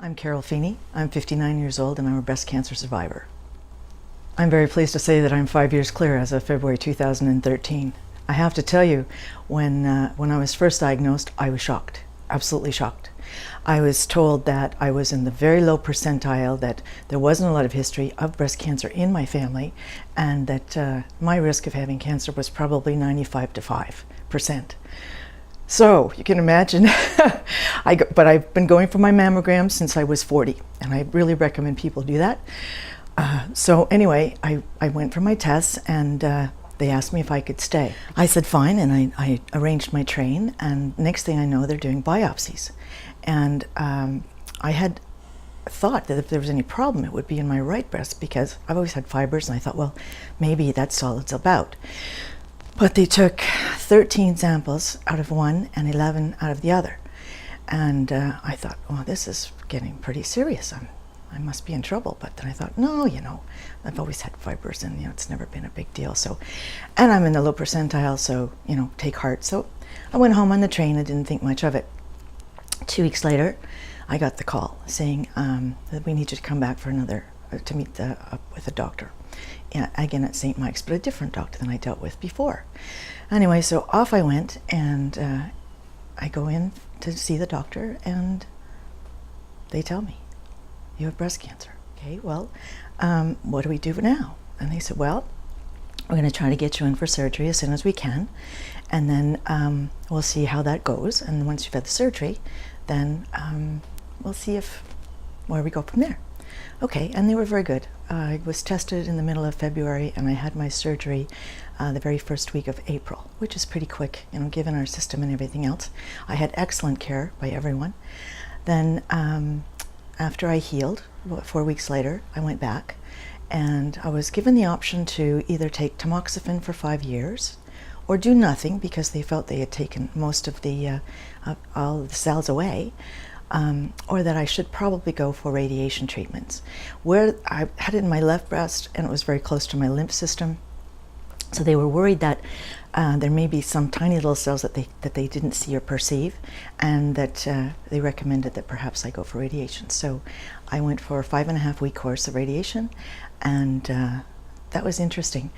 I'm Carol Feeney. I'm 59 years old and I'm a breast cancer survivor. I'm very pleased to say that I'm 5 years clear as of February 2013. I have to tell you, when I was first diagnosed, I was shocked, absolutely shocked. I was told that I was in the very low percentile, that there wasn't a lot of history of breast cancer in my family, and that my risk of having cancer was probably 95 to 5%. So you can imagine, but I've been going for my mammograms since I was 40, and I really recommend people do that. So anyway, I went for my tests, and they asked me if I could stay. I said fine, and I arranged my train, and next thing I know, they're doing biopsies. And I had thought that if there was any problem, it would be in my right breast, because I've always had fibers, and I thought, well, maybe that's all it's about. But they took 13 samples out of one and 11 out of the other. And I thought, well, this is getting pretty serious. I must be in trouble. But then I thought, no, I've always had fibers, and it's never been a big deal. So, and I'm in the low percentile, so take heart. So I went home on the train. I didn't think much of it. 2 weeks later, I got the call saying that we need you to come back for another to meet with a doctor. Again at St. Mike's, but a different doctor than I dealt with before. Anyway, so off I went, and I go in to see the doctor, and they tell me, you have breast cancer. Okay, well, what do we do now? And they said, well, we're going to try to get you in for surgery as soon as we can, and then we'll see how that goes. And once you've had the surgery, then we'll see where we go from there. Okay, and they were very good. I was tested in the middle of February, and I had my surgery the very first week of April, which is pretty quick, given our system and everything else. I had excellent care by everyone. Then after I healed, about 4 weeks later, I went back, and I was given the option to either take tamoxifen for 5 years or do nothing, because they felt they had taken most of all the cells away. Or that I should probably go for radiation treatments. Where I had it in my left breast, and it was very close to my lymph system, so they were worried that there may be some tiny little cells that they didn't see or perceive, and that they recommended that perhaps I go for radiation. So I went for a 5.5-week course of radiation, and that was interesting.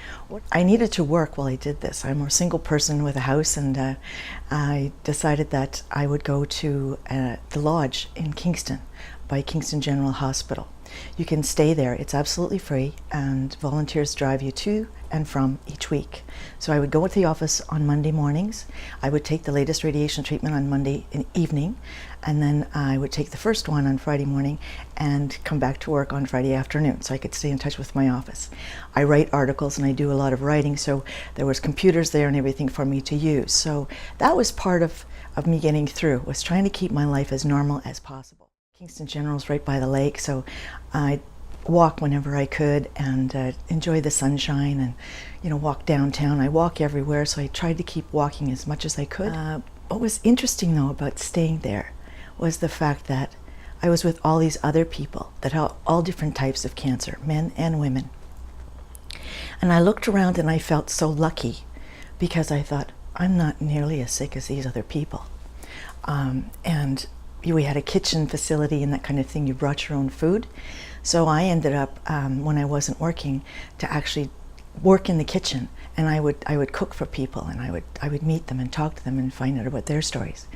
I needed to work while I did this. I'm a single person with a house, and I decided that I would go to the lodge in Kingston by Kingston General Hospital. You can stay there. It's absolutely free, and volunteers drive you to and from each week. So I would go to the office on Monday mornings. I would take the latest radiation treatment on Monday evening, and then I would take the first one on Friday morning and come back to work on Friday afternoon, so I could stay in touch with my office. I write articles, and I do a lot of writing, so there was computers there and everything for me to use. So that was part of me getting through, was trying to keep my life as normal as possible. Kingston General's right by the lake, so I'd walk whenever I could, and enjoy the sunshine, and walk downtown. I walk everywhere, so I tried to keep walking as much as I could. What was interesting though about staying there was the fact that I was with all these other people that had all different types of cancer, men and women. And I looked around, and I felt so lucky, because I thought, I'm not nearly as sick as these other people. And we had a kitchen facility and that kind of thing. You brought your own food. So I ended up, when I wasn't working, to actually work in the kitchen, and I would cook for people, and I would meet them and talk to them and find out about their stories.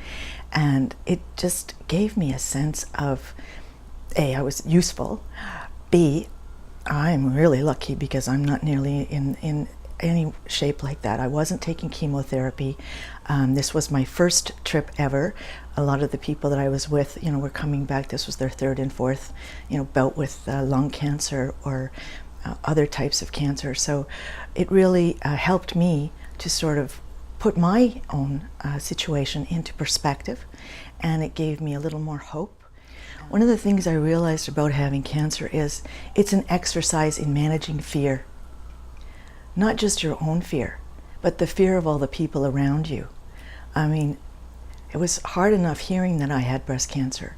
And it just gave me a sense of, A, I was useful, B, I'm really lucky, because I'm not nearly in any shape like that. I wasn't taking chemotherapy. This was my first trip ever. A lot of the people that I was with, were coming back. This was their third and fourth, bout with lung cancer or other types of cancer. So it really helped me to sort of put my own situation into perspective, and it gave me a little more hope. One of the things I realized about having cancer is it's an exercise in managing fear. Not just your own fear, but the fear of all the people around you. I mean, it was hard enough hearing that I had breast cancer,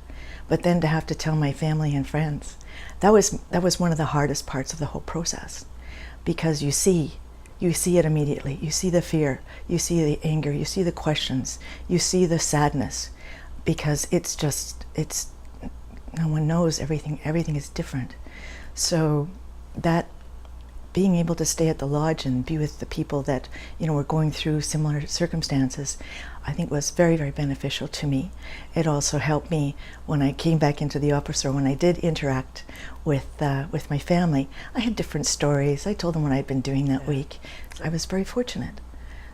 but then to have to tell my family and friends, that was one of the hardest parts of the whole process, because you see it immediately. You see the fear, you see the anger, you see the questions, you see the sadness, because it's no one knows everything. Everything is different. So that being able to stay at the lodge and be with the people that, you know, were going through similar circumstances, I think was very, very beneficial to me. It also helped me when I came back into the office, or when I did interact with my family. I had different stories. I told them what I'd been doing that week. I was very fortunate.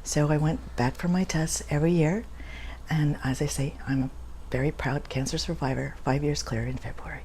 So I went back for my tests every year, and as I say, I'm a very proud cancer survivor, 5 years clear in February.